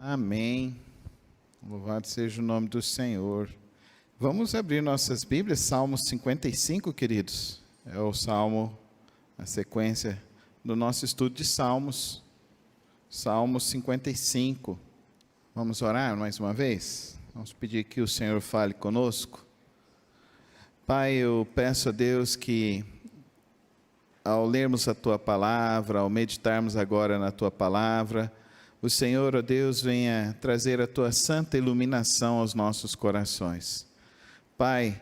Amém. Louvado seja o nome do Senhor. Vamos abrir nossas Bíblias, Salmo 55, queridos. É o Salmo, a sequência do nosso estudo de Salmos. Salmo 55. Vamos orar mais uma vez? Vamos pedir que o Senhor fale conosco. Pai, eu peço a Deus que, ao lermos a Tua Palavra, ao meditarmos agora na Tua Palavra, o Senhor, ó Deus, venha trazer a Tua santa iluminação aos nossos corações. Pai,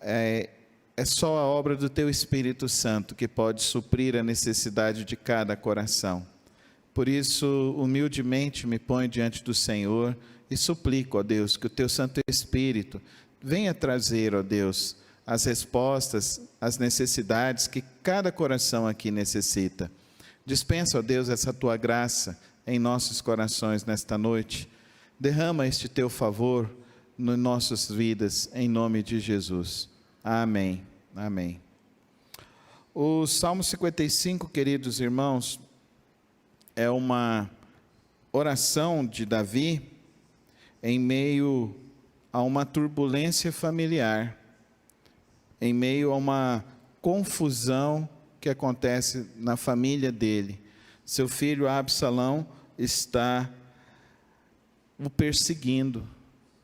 é só a obra do Teu Espírito Santo que pode suprir a necessidade de cada coração. Por isso, humildemente me ponho diante do Senhor e suplico, ó Deus, que o Teu Santo Espírito venha trazer, ó Deus, as respostas, as necessidades que cada coração aqui necessita. Dispensa, ó Deus, essa Tua graça em nossos corações nesta noite. Derrama este Teu favor nas nossas vidas, em nome de Jesus. Amém. Amém. O Salmo 55, queridos irmãos, é uma oração de Davi em meio a uma turbulência familiar, em meio a uma confusão que acontece na família dele. Seu filho Absalão está o perseguindo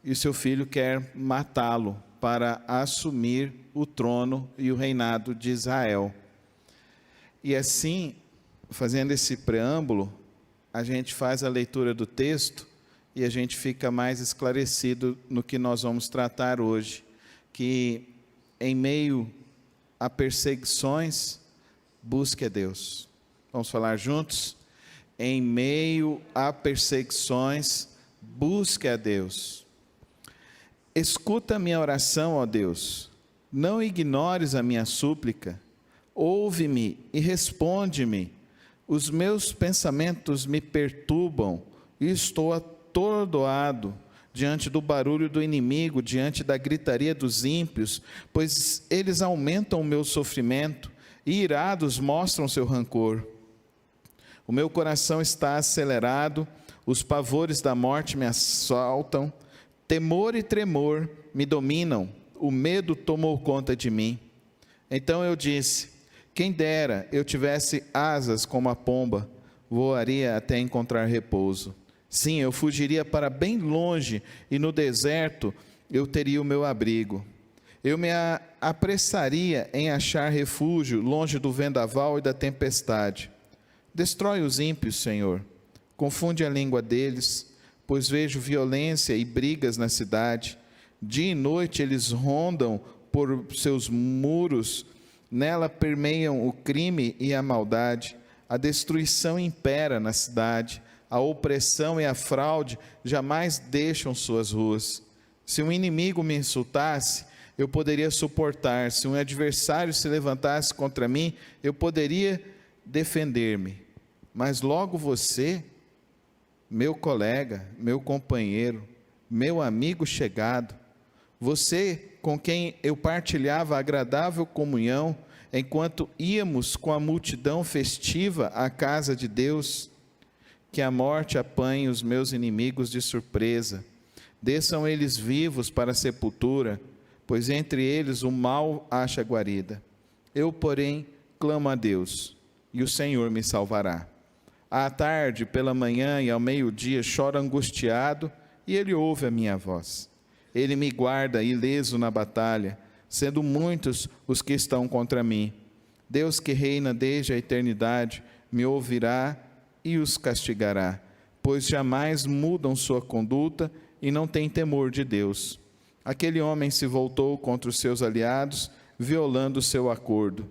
e seu filho quer matá-lo para assumir o trono e o reinado de Israel. E assim, fazendo esse preâmbulo, a gente faz a leitura do texto e a gente fica mais esclarecido no que nós vamos tratar hoje, que em meio a perseguições, busque a Deus. Vamos falar juntos? Em meio a perseguições, busque a Deus. Escuta a minha oração, ó Deus. Não ignores a minha súplica. Ouve-me e responde-me. Os meus pensamentos me perturbam e estou atordoado diante do barulho do inimigo, diante da gritaria dos ímpios, pois eles aumentam o meu sofrimento e irados mostram seu rancor. O meu coração está acelerado, os pavores da morte me assaltam, temor e tremor me dominam, o medo tomou conta de mim. Então eu disse: quem dera eu tivesse asas como a pomba, voaria até encontrar repouso. Sim, eu fugiria para bem longe e no deserto eu teria o meu abrigo. Eu me apressaria em achar refúgio longe do vendaval e da tempestade. Destrói os ímpios, Senhor, confunde a língua deles, pois vejo violência e brigas na cidade. Dia e noite eles rondam por seus muros, nela permeiam o crime e a maldade. A destruição impera na cidade, a opressão e a fraude jamais deixam suas ruas. Se um inimigo me insultasse, eu poderia suportar. Se um adversário se levantasse contra mim, eu poderia defender-me. Mas logo você, meu colega, meu companheiro, meu amigo chegado, você com quem eu partilhava agradável comunhão, enquanto íamos com a multidão festiva à casa de Deus, que a morte apanhe os meus inimigos de surpresa, desçam eles vivos para a sepultura, pois entre eles o mal acha guarida. Eu, porém, clamo a Deus, e o Senhor me salvará. À tarde, pela manhã e ao meio-dia, choro angustiado, e Ele ouve a minha voz. Ele me guarda ileso na batalha, sendo muitos os que estão contra mim. Deus que reina desde a eternidade, me ouvirá e os castigará, pois jamais mudam sua conduta e não têm temor de Deus. Aquele homem se voltou contra os seus aliados, violando o seu acordo.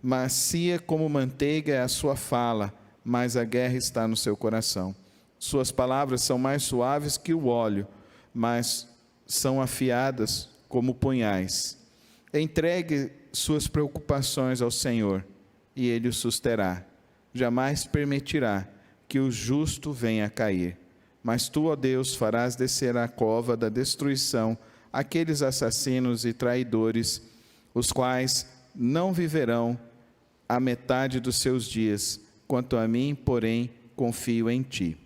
Macia como manteiga é a sua fala, mas a guerra está no seu coração. Suas palavras são mais suaves que o óleo, mas são afiadas como punhais. Entregue suas preocupações ao Senhor, e Ele o susterá. Jamais permitirá que o justo venha a cair. Mas tu, ó Deus, farás descer à cova da destruição aqueles assassinos e traidores, os quais não viverão a metade dos seus dias. Quanto a mim, porém, confio em ti.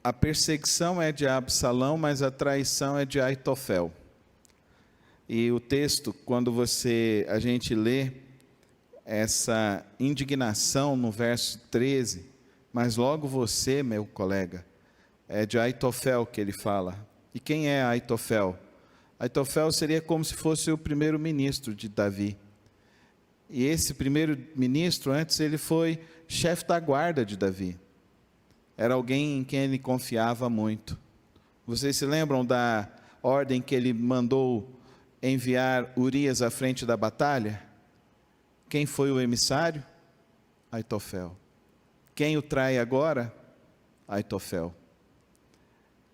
a perseguição é de Absalão, mas a traição é de Aitofel. E o texto, quando a gente lê essa indignação no verso 13, mas logo você, meu colega, é de Aitofel que ele fala. E quem é Aitofel? Aitofel seria como se fosse o primeiro-ministro de Davi. E esse primeiro-ministro, antes ele foi chefe da guarda de Davi. Era alguém em quem ele confiava muito. Vocês se lembram da ordem que ele mandou enviar Urias à frente da batalha? Quem foi o emissário? Aitofel. Quem o trai agora? Aitofel.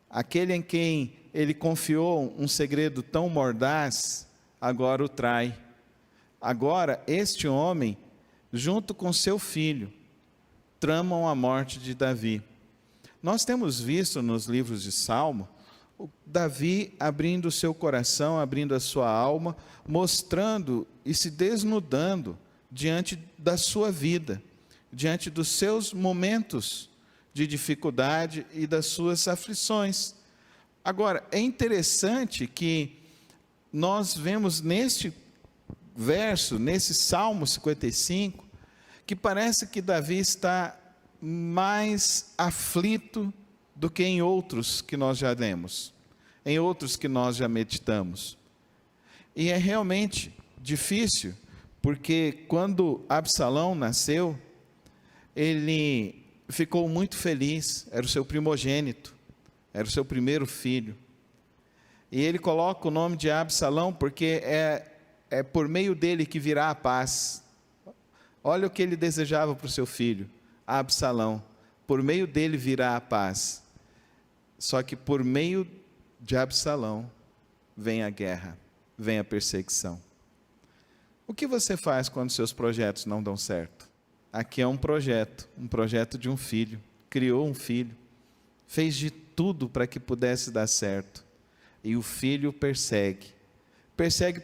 Aquele em quem ele confiou um segredo tão mordaz, agora o trai. Agora, este homem, junto com seu filho, tramam a morte de Davi. Nós temos visto nos livros de Salmo, Davi abrindo o seu coração, abrindo a sua alma, mostrando e se desnudando diante da sua vida, diante dos seus momentos de dificuldade e das suas aflições. Agora, é interessante que nós vemos neste verso, nesse Salmo 55, que parece que Davi está mais aflito do que em outros que nós já lemos, em outros que nós já meditamos. E é realmente difícil, porque quando Absalão nasceu, ele ficou muito feliz, era o seu primogênito, era o seu primeiro filho. E ele coloca o nome de Absalão porque é por meio dele que virá a paz. Olha o que ele desejava para o seu filho, Absalão. Por meio dele virá a paz. Só que por meio de Absalão vem a guerra, vem a perseguição. O que você faz quando seus projetos não dão certo? Aqui é um projeto de um filho. Criou um filho, fez de tudo para que pudesse dar certo. E o filho persegue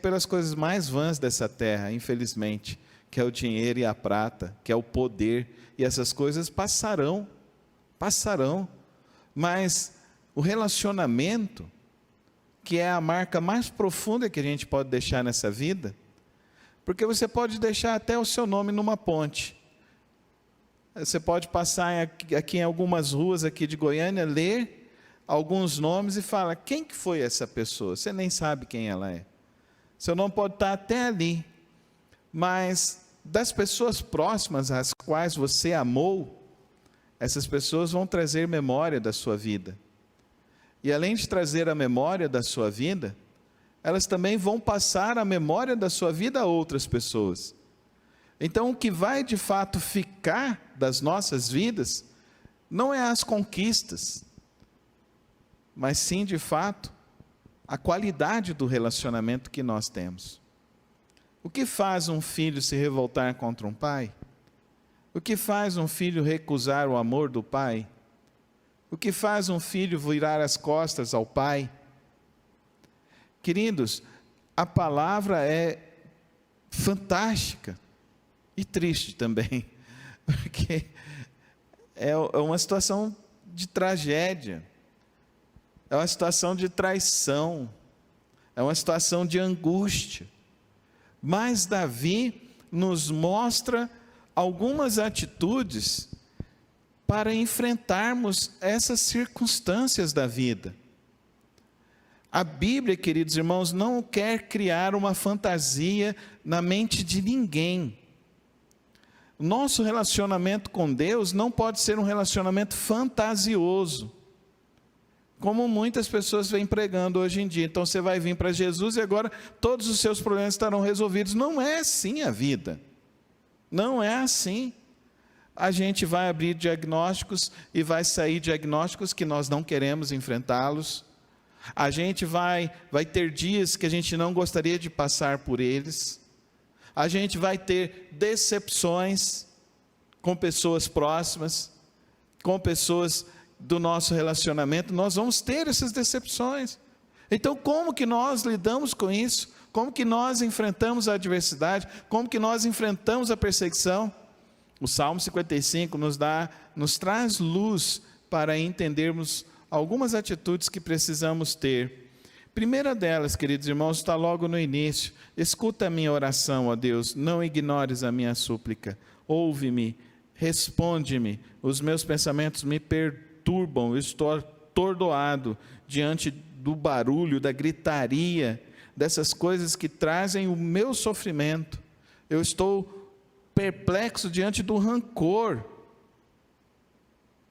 pelas coisas mais vãs dessa terra, infelizmente, que é o dinheiro e a prata, que é o poder, e essas coisas passarão, mas o relacionamento, que é a marca mais profunda que a gente pode deixar nessa vida, porque você pode deixar até o seu nome numa ponte, você pode passar aqui em algumas ruas aqui de Goiânia, ler alguns nomes e fala, quem que foi essa pessoa? Você nem sabe quem ela é. Seu nome pode estar até ali, mas das pessoas próximas às quais você amou, essas pessoas vão trazer memória da sua vida. E além de trazer a memória da sua vida, elas também vão passar a memória da sua vida a outras pessoas. Então, o que vai de fato ficar das nossas vidas, não é as conquistas, mas sim, de fato, a qualidade do relacionamento que nós temos. O que faz um filho se revoltar contra um pai? O que faz um filho recusar o amor do pai? O que faz um filho virar as costas ao pai? Queridos, a palavra é fantástica e triste também, porque é uma situação de tragédia, é uma situação de traição, é uma situação de angústia. Mas Davi nos mostra algumas atitudes para enfrentarmos essas circunstâncias da vida. A Bíblia, queridos irmãos, não quer criar uma fantasia na mente de ninguém. Nosso relacionamento com Deus não pode ser um relacionamento fantasioso, como muitas pessoas vêm pregando hoje em dia. Então você vai vir para Jesus e agora todos os seus problemas estarão resolvidos. Não é assim a vida. Não é assim. A gente vai abrir diagnósticos e vai sair diagnósticos que nós não queremos enfrentá-los. A gente vai ter dias que a gente não gostaria de passar por eles. A gente vai ter decepções com pessoas próximas, com pessoas do nosso relacionamento. Nós vamos ter essas decepções. Então, como que nós lidamos com isso? Como que nós enfrentamos a adversidade? Como que nós enfrentamos a perseguição? O Salmo 55 nos traz luz para entendermos algumas atitudes que precisamos ter. Primeira delas, queridos irmãos, está logo no início. Escuta a minha oração, ó Deus, não ignores a minha súplica. Ouve-me, responde-me. Os meus pensamentos me perturbam, eu estou atordoado diante do barulho, da gritaria, dessas coisas que trazem o meu sofrimento. Eu estou perplexo diante do rancor.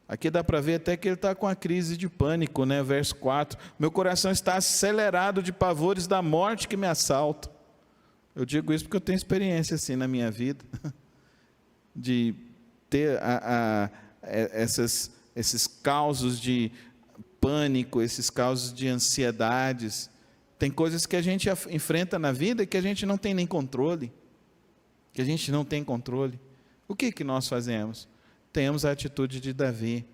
Aqui dá para ver até que ele está com a crise de pânico, né? Verso 4, meu coração está acelerado de pavores da morte que me assaltam. Eu digo isso porque eu tenho experiência assim na minha vida, de ter esses causos de pânico, esses causos de ansiedades. Tem coisas que a gente enfrenta na vida que a gente não tem nem controle, O que nós fazemos? Temos a atitude de Davi.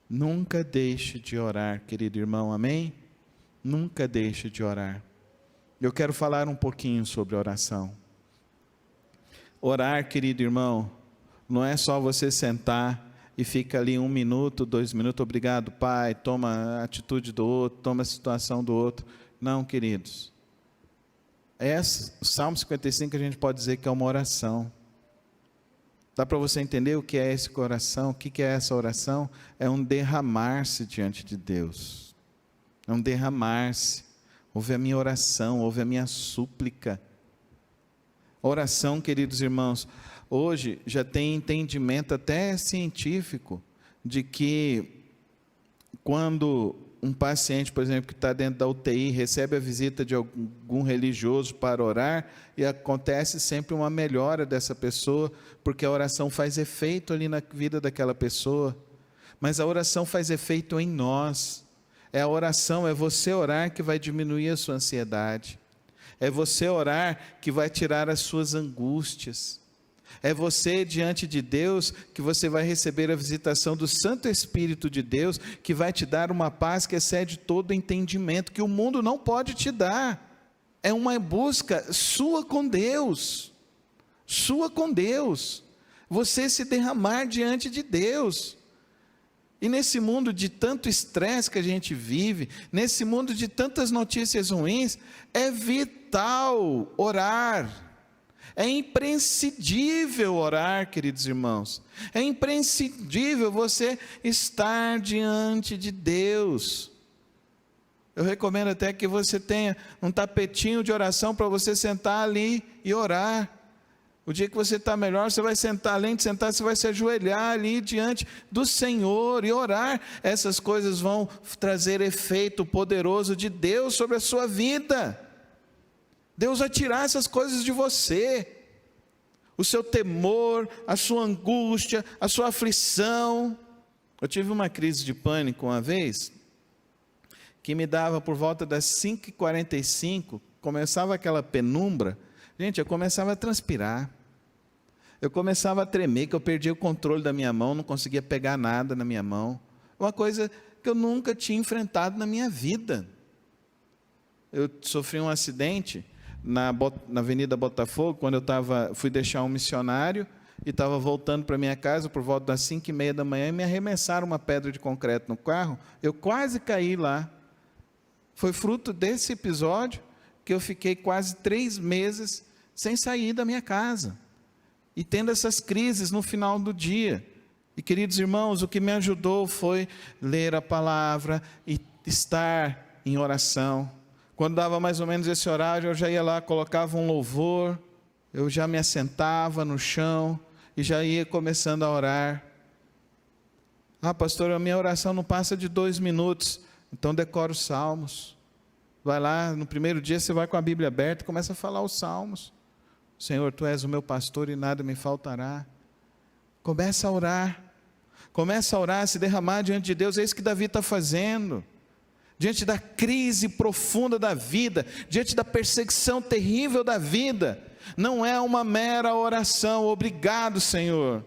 Nunca deixe de orar, querido irmão, amém? Nunca deixe de orar. Eu quero falar um pouquinho sobre oração. Orar, querido irmão, não é só você sentar e fica ali 1 minuto, 2 minutos, obrigado Pai, toma a atitude do outro, toma a situação do outro. Não, queridos. O Salmo 55 a gente pode dizer que é uma oração. Dá para você entender o que é esse coração? O que é essa oração? É um derramar-se diante de Deus. É um derramar-se. Ouve a minha oração, ouve a minha súplica. Oração, queridos irmãos, hoje já tem entendimento até científico de que quando um paciente, por exemplo, que está dentro da UTI, recebe a visita de algum religioso para orar, e acontece sempre uma melhora dessa pessoa, porque a oração faz efeito ali na vida daquela pessoa. Mas a oração faz efeito em nós. A oração, é você orar que vai diminuir a sua ansiedade. É você orar que vai tirar as suas angústias. É você diante de Deus que você vai receber a visitação do Santo Espírito de Deus, que vai te dar uma paz que excede todo entendimento, que o mundo não pode te dar. É uma busca sua com Deus. Sua com Deus. Você se derramar diante de Deus. E nesse mundo de tanto estresse que a gente vive, nesse mundo de tantas notícias ruins, é vital orar. É imprescindível orar, queridos irmãos. É imprescindível você estar diante de Deus. Eu recomendo até que você tenha um tapetinho de oração para você sentar ali e orar. O dia que você está melhor, você vai sentar, além de sentar, você vai se ajoelhar ali diante do Senhor e orar. Essas coisas vão trazer efeito poderoso de Deus sobre a sua vida. Deus vai tirar essas coisas de você, o seu temor, a sua angústia, a sua aflição. Eu tive uma crise de pânico uma vez, que me dava por volta das 5h45, começava aquela penumbra, gente, eu começava a transpirar, eu começava a tremer, que eu perdia o controle da minha mão, não conseguia pegar nada na minha mão, uma coisa que eu nunca tinha enfrentado na minha vida. Eu sofri um acidente na Avenida Botafogo, quando eu fui deixar um missionário, e estava voltando para minha casa por volta das 5h30 da manhã, e me arremessaram uma pedra de concreto no carro, eu quase caí lá. Foi fruto desse episódio que eu fiquei quase 3 meses sem sair da minha casa, e tendo essas crises no final do dia. E queridos irmãos, o que me ajudou foi ler a palavra e estar em oração. Quando dava mais ou menos esse horário, eu já ia lá, colocava um louvor, eu já me assentava no chão e já ia começando a orar. Ah, pastor, a minha oração não passa de 2 minutos, então decora os salmos. Vai lá, no primeiro dia você vai com a Bíblia aberta e começa a falar os salmos. Senhor, Tu és o meu pastor e nada me faltará. Começa a orar, se derramar diante de Deus, é isso que Davi está fazendo. Diante da crise profunda da vida, diante da perseguição terrível da vida, não é uma mera oração, obrigado Senhor,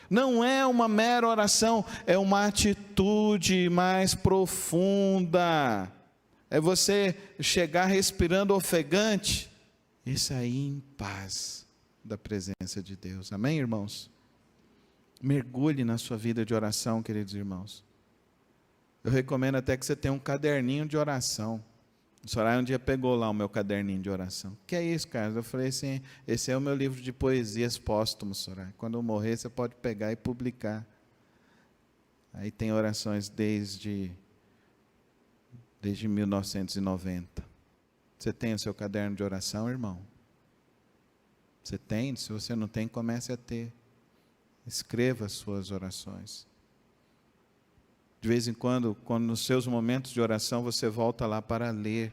não é uma mera oração, é uma atitude mais profunda, é você chegar respirando ofegante e sair em paz da presença de Deus, amém irmãos? Mergulhe na sua vida de oração, queridos irmãos, Eu recomendo até que você tenha um caderninho de oração. O Soraya um dia pegou lá o meu caderninho de oração. Que é isso, Carlos? Eu falei assim, esse é o meu livro de poesias póstumos, Soraya. Quando eu morrer, você pode pegar e publicar. Aí tem orações desde 1990. Você tem o seu caderno de oração, irmão? Você tem? Se você não tem, comece a ter. Escreva as suas orações. De vez em quando nos seus momentos de oração, você volta lá para ler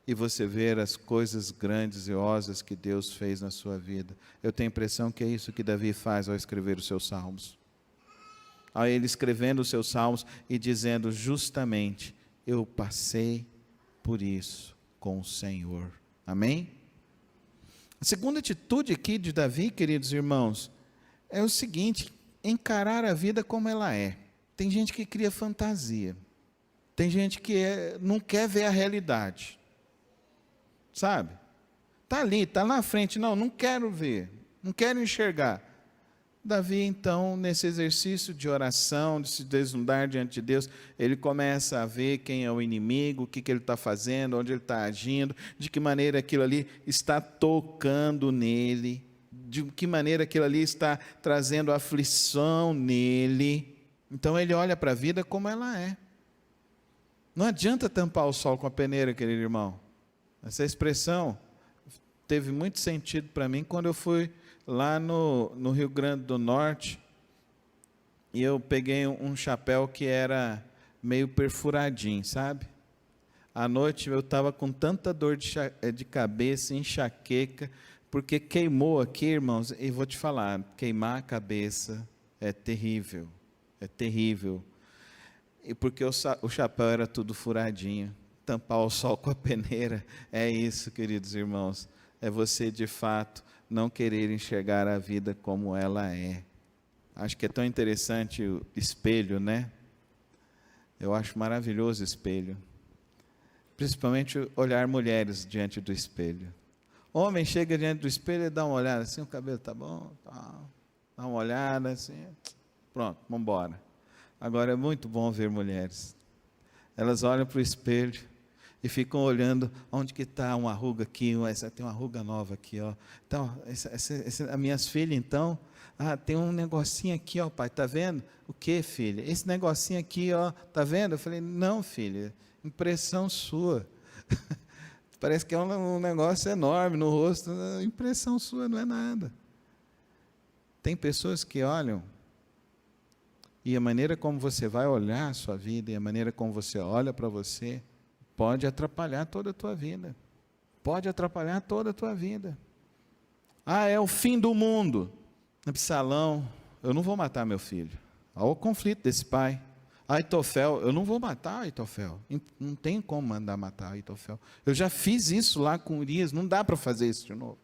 e você ver as coisas grandiosas que Deus fez na sua vida. Eu tenho a impressão que é isso que Davi faz ao escrever os seus salmos. Ao ele escrevendo os seus salmos e dizendo justamente, eu passei por isso com o Senhor. Amém? A segunda atitude aqui de Davi, queridos irmãos, é o seguinte, encarar a vida como ela é. Tem gente que cria fantasia. Tem gente que não quer ver a realidade. Sabe? Está ali, está na frente. Não quero ver. Não quero enxergar. Davi, então, nesse exercício de oração, de se desnudar diante de Deus, ele começa a ver quem é o inimigo, o que ele está fazendo, onde ele está agindo, de que maneira aquilo ali está tocando nele, de que maneira aquilo ali está trazendo aflição nele. Então ele olha para a vida como ela é. Não adianta tampar o sol com a peneira, querido irmão. Essa expressão teve muito sentido para mim quando eu fui lá no Rio Grande do Norte e eu peguei um chapéu que era meio perfuradinho, sabe? À noite eu estava com tanta dor de cabeça, enxaqueca, porque queimou aqui, irmãos, e vou te falar, queimar a cabeça é terrível. É terrível. E porque o chapéu era tudo furadinho. Tampar o sol com a peneira. É isso, queridos irmãos. É você, de fato, não querer enxergar a vida como ela é. Acho que é tão interessante o espelho, né? Eu acho maravilhoso o espelho. Principalmente olhar mulheres diante do espelho. Homem chega diante do espelho e dá uma olhada assim, o cabelo está bom? Tá. Dá uma olhada assim... Pronto, vamos embora. Agora é muito bom ver mulheres. Elas olham para o espelho e ficam olhando onde que está uma ruga aqui, tem uma ruga nova aqui, ó. Então, as minhas filhas, então, tem um negocinho aqui, ó, pai, tá vendo? O que, filha? Esse negocinho aqui, ó, tá vendo? Eu falei, não, filha, impressão sua. Parece que é um negócio enorme no rosto, impressão sua não é nada. Tem pessoas que olham e a maneira como você vai olhar a sua vida, e a maneira como você olha para você, pode atrapalhar toda a tua vida. Pode atrapalhar toda a tua vida. É o fim do mundo. Absalão, eu não vou matar meu filho. Olha o conflito desse pai. Aitofel, eu não vou matar Aitofel. Não tem como mandar matar Aitofel. Eu já fiz isso lá com Urias, não dá para fazer isso de novo.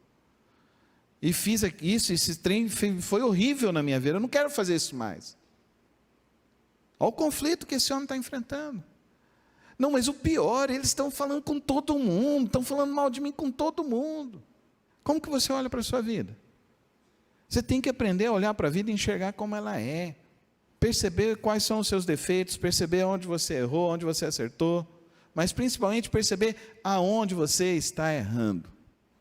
E fiz isso, esse trem foi horrível na minha vida, eu não quero fazer isso mais. Olha o conflito que esse homem está enfrentando. Não, mas o pior, eles estão falando com todo mundo, estão falando mal de mim com todo mundo. Como que você olha para a sua vida? Você tem que aprender a olhar para a vida e enxergar como ela é. Perceber quais são os seus defeitos, perceber onde você errou, onde você acertou, mas principalmente perceber aonde você está errando.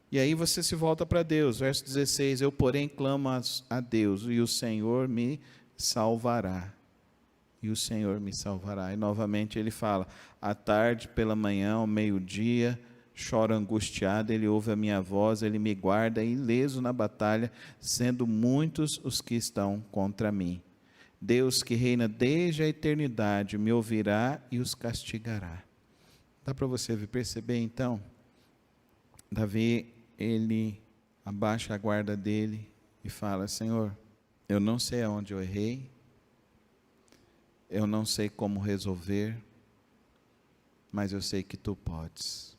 E aí você se volta para Deus, verso 16, eu porém clamo a Deus, e o Senhor me salvará. E o Senhor me salvará. E novamente ele fala, à tarde, pela manhã, ao meio-dia, choro angustiado, ele ouve a minha voz, ele me guarda ileso na batalha, sendo muitos os que estão contra mim. Deus que reina desde a eternidade, me ouvirá e os castigará. Dá para você perceber então? Davi, ele abaixa a guarda dele e fala, Senhor, eu não sei aonde eu errei, eu não sei como resolver, mas eu sei que Tu podes.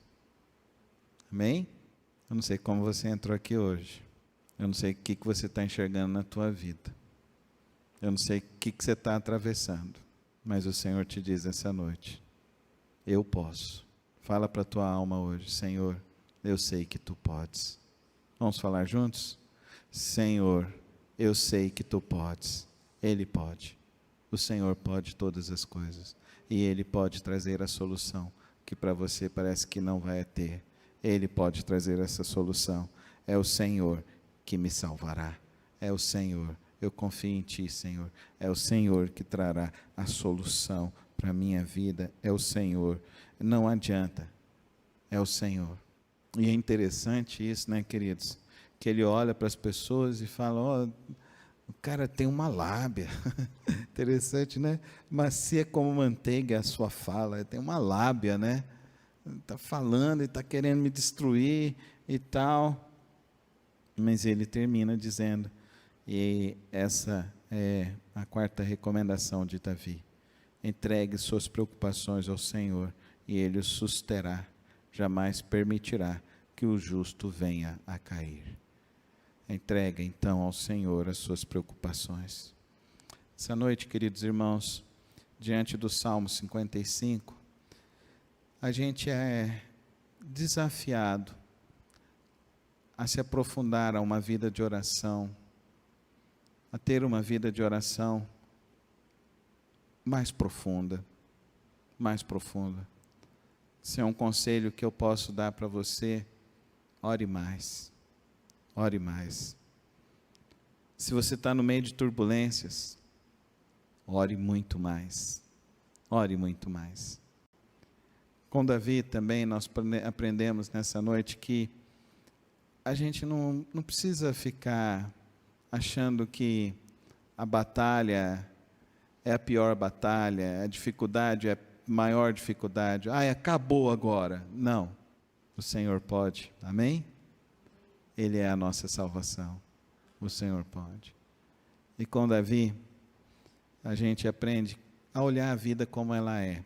Amém? Eu não sei como você entrou aqui hoje. Eu não sei o que você está enxergando na tua vida. Eu não sei o que você está atravessando. Mas o Senhor te diz essa noite, eu posso. Fala para a tua alma hoje, Senhor, eu sei que Tu podes. Vamos falar juntos? Senhor, eu sei que Tu podes. Ele pode. O Senhor pode todas as coisas. e Ele pode trazer a solução que para você parece que não vai ter. Ele pode trazer essa solução. É o Senhor que me salvará. É o Senhor. Eu confio em Ti, Senhor. É o Senhor que trará a solução para a minha vida. É o Senhor. Não adianta. É o Senhor. E é interessante isso, né, queridos? Que Ele olha para as pessoas e fala, ó, o cara tem uma lábia. Interessante, né? Macia como manteiga a sua fala. Tem uma lábia, né? Está falando e está querendo me destruir e tal. Mas ele termina dizendo, e essa é a quarta recomendação de Davi: entregue suas preocupações ao Senhor e Ele os susterá, jamais permitirá que o justo venha a cair. Entregue então ao Senhor as suas preocupações. Essa noite, queridos irmãos, diante do Salmo 55, a gente é desafiado a se aprofundar a uma vida de oração, a ter uma vida de oração mais profunda, mais profunda. Se é um conselho que eu posso dar para você, ore mais, ore mais. Se você está no meio de turbulências, ore muito mais, ore muito mais. Com Davi também nós aprendemos nessa noite que a gente não precisa ficar achando que a batalha é a pior batalha, a dificuldade é a maior dificuldade. Acabou agora. Não, o Senhor pode, amém? Ele é a nossa salvação, o Senhor pode. E com Davi, a gente aprende a olhar a vida como ela é.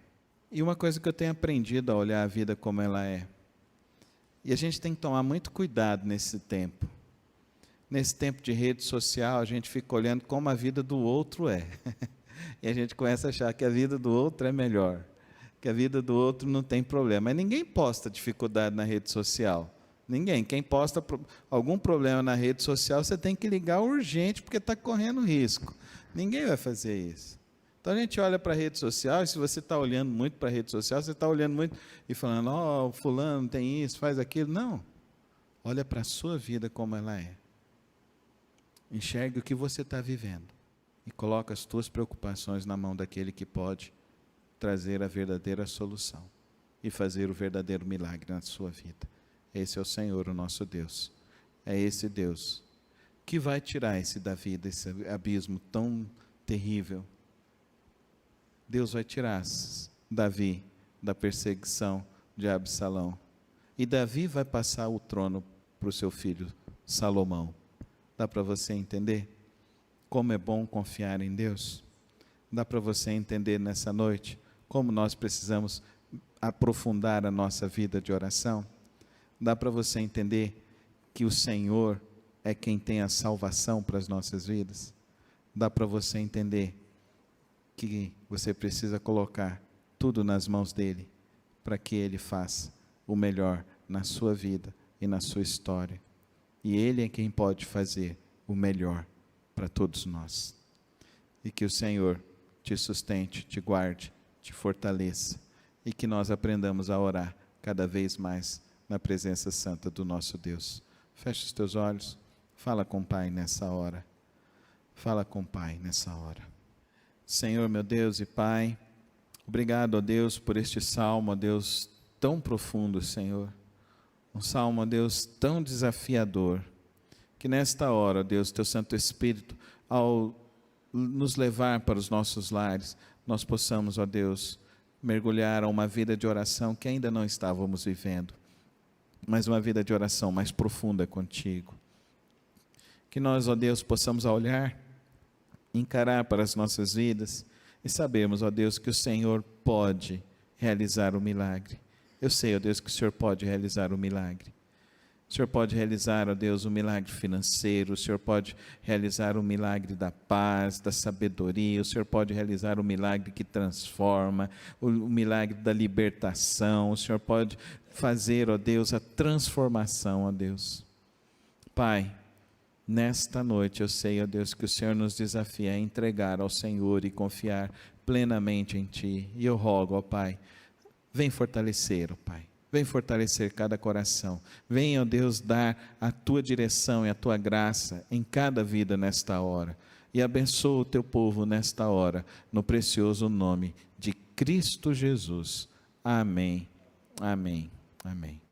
E uma coisa que eu tenho aprendido a olhar a vida como ela é, e a gente tem que tomar muito cuidado nesse tempo. Nesse tempo de rede social, a gente fica olhando como a vida do outro é. E a gente começa a achar que a vida do outro é melhor, que a vida do outro não tem problema. Mas ninguém posta dificuldade na rede social. Ninguém. Quem posta algum problema na rede social, você tem que ligar urgente, porque está correndo risco. Ninguém vai fazer isso. Então a gente olha para a rede social, e se você está olhando muito para a rede social, você está olhando muito e falando, o fulano tem isso, faz aquilo. Não. Olha para a sua vida como ela é. Enxergue o que você está vivendo e coloca as tuas preocupações na mão daquele que pode trazer a verdadeira solução e fazer o verdadeiro milagre na sua vida. Esse é o Senhor, o nosso Deus. É esse Deus que vai tirar esse Davi desse abismo tão terrível. Deus vai tirar Davi da perseguição de Absalão. E Davi vai passar o trono para o seu filho Salomão. Dá para você entender como é bom confiar em Deus? Dá para você entender nessa noite como nós precisamos aprofundar a nossa vida de oração? Dá para você entender que o Senhor é quem tem a salvação para as nossas vidas? Dá para você entender que você precisa colocar tudo nas mãos dEle, para que Ele faça o melhor na sua vida e na sua história. E Ele é quem pode fazer o melhor para todos nós. E que o Senhor te sustente, te guarde, te fortaleça, e que nós aprendamos a orar cada vez mais na presença santa do nosso Deus. Feche os teus olhos, fala com o Pai nessa hora. Fala com o Pai nessa hora. Senhor, meu Deus e Pai, obrigado, ó Deus, por este salmo, ó Deus, tão profundo, Senhor. Um salmo, ó Deus, tão desafiador, que nesta hora, ó Deus, Teu Santo Espírito, ao nos levar para os nossos lares, nós possamos, ó Deus, mergulhar a uma vida de oração que ainda não estávamos vivendo, mas uma vida de oração mais profunda contigo. Que nós, ó Deus, possamos olhar, encarar para as nossas vidas e sabermos, ó Deus, que o Senhor pode realizar o milagre. Eu sei, ó Deus, que o Senhor pode realizar o milagre. O Senhor pode realizar, ó Deus, o milagre financeiro, o Senhor pode realizar o milagre da paz, da sabedoria, o Senhor pode realizar o milagre que transforma, o milagre da libertação, o Senhor pode fazer, ó Deus, a transformação, ó Deus. Pai, nesta noite eu sei, ó Deus, que o Senhor nos desafia a entregar ao Senhor e confiar plenamente em Ti. E eu rogo, ó Pai, vem fortalecer, ó Pai. Vem fortalecer cada coração. Venha, ó Deus, dar a Tua direção e a Tua graça em cada vida nesta hora. E abençoa o Teu povo nesta hora, no precioso nome de Cristo Jesus. Amém, amém, amém.